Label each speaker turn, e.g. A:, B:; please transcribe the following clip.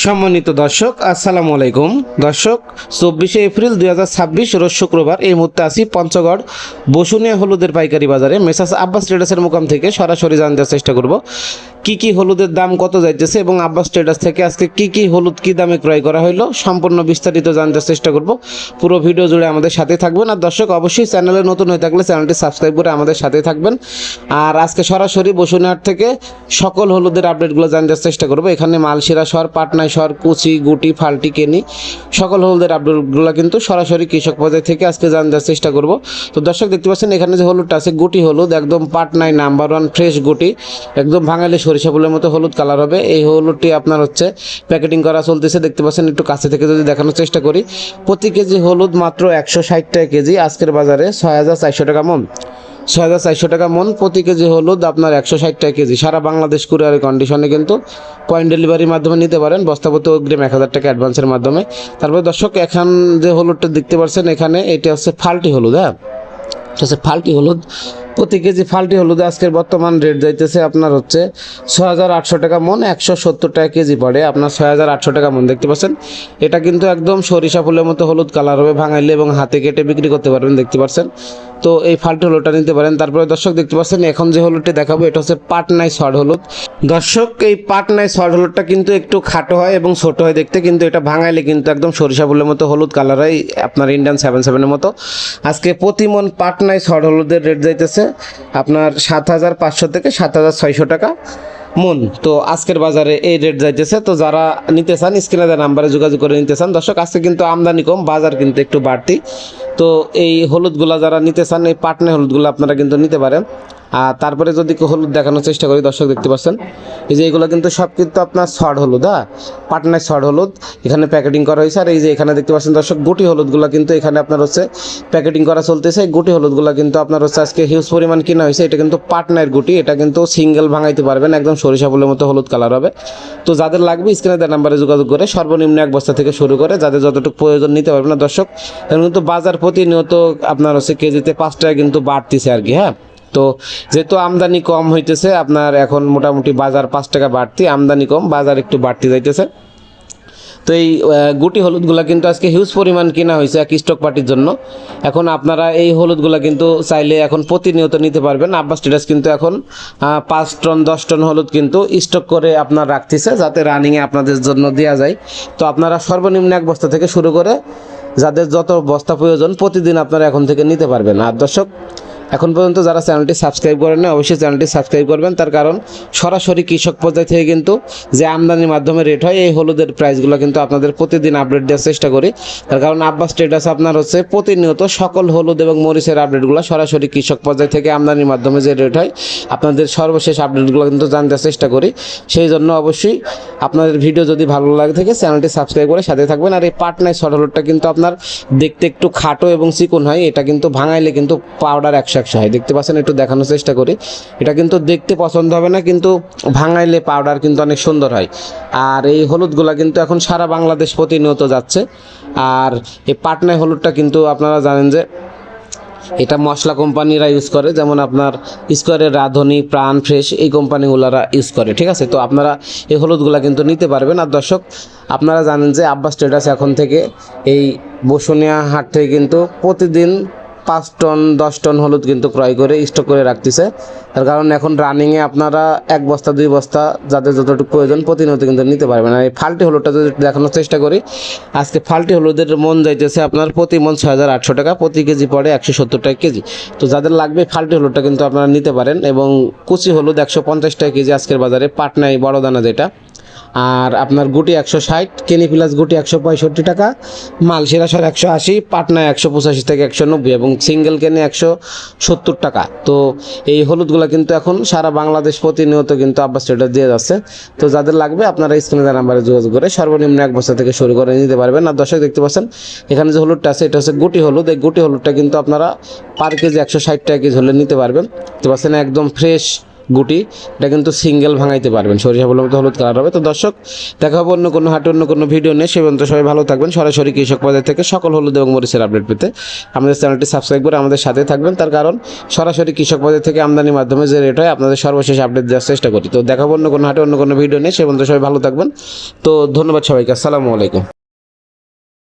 A: সম্মানিত দর্শক, আসসালামু আলাইকুম। দর্শক, 24শে এপ্রিল 2026 রোজ শুক্রবার। এই মুহূর্তে আছি পঞ্চগড় বসুনিয়া হলুদের পাইকারি বাজারে। মেসার্স আব্বাস ট্রেডার্সের মোকাম থেকে সরাসরি জানতে চেষ্টা করব কি হলুদের দাম কত যাইতেছে এবং আব্বাস ট্রেডার্স থেকে আজকে কি হলুদ কি দামে ক্রয় করা হলো সম্পূর্ণ বিস্তারিত জানতে চেষ্টা করব। পুরো ভিডিও জুড়ে আমাদের সাথে থাকবেন। আর দর্শক, অবশ্যই চ্যানেলে নতুন হয়ে থাকলে চ্যানেলটি সাবস্ক্রাইব করে আমাদের সাথে থাকবেন। আর আজকে সরাসরি বসুনিয়ার থেকে সকল হলুদের আপডেটগুলো জানতে চেষ্টা করব। এখানে মালশিরা শহর, পাটনায় শহর, কুচি, গুটি, ফাল্টি, কেনি সকল হলুদের আপডেটগুলো কিন্তু সরাসরি কৃষক পর্যায় থেকে আজকে জানার চেষ্টা করব। তো দর্শক, দেখতে পাচ্ছেন এখানে যে হলুদটা আছে গুটি হলুদ, একদম পাটনায় নাম্বার 1 ফ্রেশ গুটি, একদম ভাঙালি সরিষা ফুলের মতো হলুদ কালার হবে। এই হলুদটি আপনার হচ্ছে প্যাকেটিং করা চলতেছে। দেখতে পাচ্ছেন, একটু কাছে থেকে যদি দেখানোর চেষ্টা করি, প্রতি কেজি হলুদ মাত্র 160 টাকা কেজি। আজকের বাজারে 6400 টাকা মন। 6400 টাকা মন প্রতি কেজি হলুদ আপনার 160 টাকা কেজি। সারা বাংলাদেশ কুরিয়ারের কন্ডিশনে কিন্তু পয়েন্ট ডেলিভারির মাধ্যমে নিতে পারেন, বস্তাপতি অগ্রিম 1000 টাকা অ্যাডভান্সের মাধ্যমে। তারপরে দর্শক, এখন যে হলুদটা দেখতে পাচ্ছেন এখানে, এটা হচ্ছে ফাল্টি হলুদ। হ্যাঁ, হচ্ছে ফাল্টি হলুদ। প্রতি কেজি ফাল্টি হলুদে আজকের বর্তমান রেট যাইতেছে আপনার হচ্ছে 6800 টাকা মন। 170 টাকা কেজি পড়ে আপনার 6800 টাকা মন। দেখতে পাচ্ছেন, এটা কিন্তু একদম সরিষা ফুলের মতো হলুদ কালার হবে, ভাঙাইলে এবং হাতে কেটে বিক্রি করতে পারবেন। দেখতে পাচ্ছেন, তো এই ফাল্টি হলুদটা নিতে পারেন। তারপরে দর্শক, দেখতে পাচ্ছেন এখন যে হলুদটি দেখাবো এটা হচ্ছে পাটনায় শর্ট হলুদ। দর্শক, এই পাটনায় শর্ট হলুদটা কিন্তু একটু খাটো হয় এবং ছোট হয় দেখতে, কিন্তু এটা ভাঙাইলে কিন্তু একদম সরিষা ফুলের মতো হলুদ কালার হয়, আপনার ইন্ডিয়ান 77-এর মতো। আজকে প্রতি মন পাটনায় শর্ট হলুদের রেট যাইতেছে আপনার 7500 থেকে 7600 টাকা মন। তো আজকের বাজারে এই রেট যাইতেছে। তো যারা নিতে চান স্ক্রিনে দেওয়া নাম্বারে যোগাযোগ করে নিতে চান। দর্শক, আজকে কিন্তু আমদানি কম, বাজার কিন্তু একটু বাড়তি। তো এই হলুদগুলো যারা নিতে চান, এই পাটনা হলুদগুলো আপনারা কিন্তু নিতে পারেন। আর তারপরে যদি হলুদ দেখানোর চেষ্টা করি, দর্শক দেখতে পাচ্ছেন এই যে এগুলো কিন্তু সব কিন্তু আপনার শর্ট হলুদ। হ্যাঁ, পাটনায় শর্ট হলুদ এখানে প্যাকেটিং করা হয়েছে। আর এই যে এখানে দেখতে পাচ্ছেন দর্শক, গুটি হলুদগুলো কিন্তু এখানে আপনার হচ্ছে প্যাকেটিং করা চলতেছে। এই গুটি হলুদগুলো কিন্তু আপনার হচ্ছে আজকে হিউজ পরিমাণ কিনা হয়েছে। এটা কিন্তু পাটনায়ের গুটি, এটা কিন্তু সিঙ্গেল ভাঙাইতে পারবেন, একদম সরিষা ফুলের মতো হলুদ কালার হবে। তো যাদের লাগবে স্ক্রিনে দেওয়া নাম্বারে যোগাযোগ করে সর্বনিম্ন 1 বস্তা থেকে শুরু করে যাদের যতটুকু প্রয়োজন নিতে পারবেন। না দর্শক, এখন কিন্তু বাজার প্রতিনিয়ত আপনার হচ্ছে কেজিতে 5 টাকা কিন্তু বাড়তিছে আর কি। হ্যাঁ, তো যেহেতু আমদানি কম হইতেছে আপনার এখন মোটামুটি বাজার 5 টাকা বাড়তি, আমদানি কম, বাজার একটু বাড়তি যাইতেছে। তো এই গুটি হলুদগুলা কিন্তু আজকে হিউজ পরিমাণ কেনা হয়েছে এক স্টক পার্টির জন্য। এখন আপনারা এই হলুদগুলা কিন্তু চাইলে এখন প্রতিনিয়ত নিতে পারবেন। আব্বাস ট্রেডার্স কিন্তু এখন 5 টন 10 টন হলুদ কিন্তু স্টক করে আপনার রাখতেছে, যাতে রানিংয়ে আপনাদের জন্য দেওয়া যায়। তো আপনারা সর্বনিম্ন 1 বস্তা থেকে শুরু করে যাদের যত বস্তা প্রয়োজন প্রতিদিন আপনারা এখন থেকে নিতে পারবেন। আর দর্শক, এখন পর্যন্ত যারা চ্যানেলটি সাবস্ক্রাইব করেন না, অবশ্যই চ্যানেলটি সাবস্ক্রাইব করবেন। তার কারণ সরাসরি কৃষক পর্যায় থেকে কিন্তু যে আমদানির মাধ্যমে রেট হয় এই হলুদের প্রাইসগুলো কিন্তু আপনাদের প্রতিদিন আপডেট দেওয়ার চেষ্টা করি। তার কারণ আব্বাস ট্রেডার্স আপনার হচ্ছে প্রতিনিয়ত সকল হলুদ এবং মরিচের আপডেটগুলো সরাসরি কৃষক পর্যায় থেকে আমদানির মাধ্যমে যে রেট হয় আপনাদের সর্বশেষ আপডেটগুলো কিন্তু জানতে চেষ্টা করি। সেই জন্য অবশ্যই আপনাদের ভিডিও যদি ভালো লাগে থাকে চ্যানেলটি সাবস্ক্রাইব করে সাথে থাকবেন। আর এই পাটনায় শর্ট হলুদটা কিন্তু আপনার দেখতে একটু খাটো এবং চিকন হয়, এটা কিন্তু ভাঙাইলে কিন্তু পাউডার 100 হয়। দেখতে পাচ্ছেন, একটু দেখানোর চেষ্টা করি, এটা কিন্তু দেখতে পছন্দ হবে না, কিন্তু ভাঙাইলে পাউডার কিন্তু অনেক সুন্দর হয়। আর এই হলুদগুলা কিন্তু এখন সারা বাংলাদেশ প্রতিনিয়ত যাচ্ছে। আর এই পাটনায় হলুদটা কিন্তু আপনারা জানেন যে এটা মশলা কোম্পানিরা ইউজ করে, যেমন আপনার স্কোয়ারের রাঁধুনি, প্রাণ, ফ্রেশ এই কোম্পানিগুলোরা ইউজ করে। ঠিক আছে, তো আপনারা এই হলুদগুলা কিন্তু নিতে পারবেন। আর দর্শক, আপনারা জানেন যে আব্বাস ট্রেডার্স এখন থেকে এই বসুনিয়া হাট থেকে কিন্তু প্রতিদিন 5 টন 10 টন হলুদ কিন্তু ক্রয় করে স্টক করে রাখতেছে। তার কারণ এখন রানিংয়ে আপনারা 1 বস্তা 2 বস্তা যাদের যতটুকু প্রয়োজন প্রতিনিয়ত কিন্তু নিতে পারবেন। আর এই ফাল্টি হলুদটা যদি দেখানোর চেষ্টা করি, আজকে ফাল্টি হলুদের মন যাইতেছে আপনার প্রতি মন 6800 টাকা, প্রতি কেজি পড়ে 170 টাকা কেজি। তো যাদের লাগবে ফাল্টি হলুদটা কিন্তু আপনারা নিতে পারেন। এবং কুচি হলুদ 150 টাকা কেজি আজকের বাজারে, পাটনায় বড় দানা যেটা। আর আপনার গুটি 160, কেনি প্লাস গুটি 165 টাকা, মালশিরা শহর 180, পাটনায় 185 থেকে 190 এবং সিঙ্গেল কেনে 170 টাকা। তো এই হলুদগুলো কিন্তু এখন সারা বাংলাদেশ প্রতিনিয়ত কিন্তু আব্বাস ট্রেডার্স দিয়ে যাচ্ছে। তো যাদের লাগবে আপনারা স্ক্রিনে দেওয়া নাম্বারে যোগাযোগ করে সর্বনিম্ন 1 বস্তা থেকে শুরু করে নিতে পারবেন। আর দর্শক, দেখতে পাচ্ছেন এখানে যে হলুদটা আছে এটা হচ্ছে গুটি হলুদ। এই গুটি হলুদটা কিন্তু আপনারা পার কেজি 160 টাকা কেজি হলে নিতে পারবেন। দেখতে পাচ্ছেন একদম ফ্রেশ গুটি, এটা কিন্তু সিঙ্গেল ভাঙাইতে পারবেন, সরিষা ফুলের মতো হলুদ কালার হবে। তো দর্শক, দেখা হবে অন্য কোনো হাটে অন্য কোনো ভিডিও নিয়ে। সে পর্যন্ত সবাই ভালো থাকবেন। সরাসরি কৃষক বাজার থেকে সকল হলুদ এবং মরিচের আপডেট পেতে আমাদের চ্যানেলটি সাবস্ক্রাইব করে আমাদের সাথে থাকবেন। তার কারণ সরাসরি কৃষক বাজার থেকে আমদানির মাধ্যমে যে রেট হয় আপনাদের সর্বশেষ আপডেট দেওয়ার চেষ্টা করি। তো দেখা হবে অন্য কোনো হাটে অন্য কোনো ভিডিও নিয়ে। সে পর্যন্ত সবাই ভালো থাকবেন। তো ধন্যবাদ সবাইকে, আসসালামু আলাইকুম।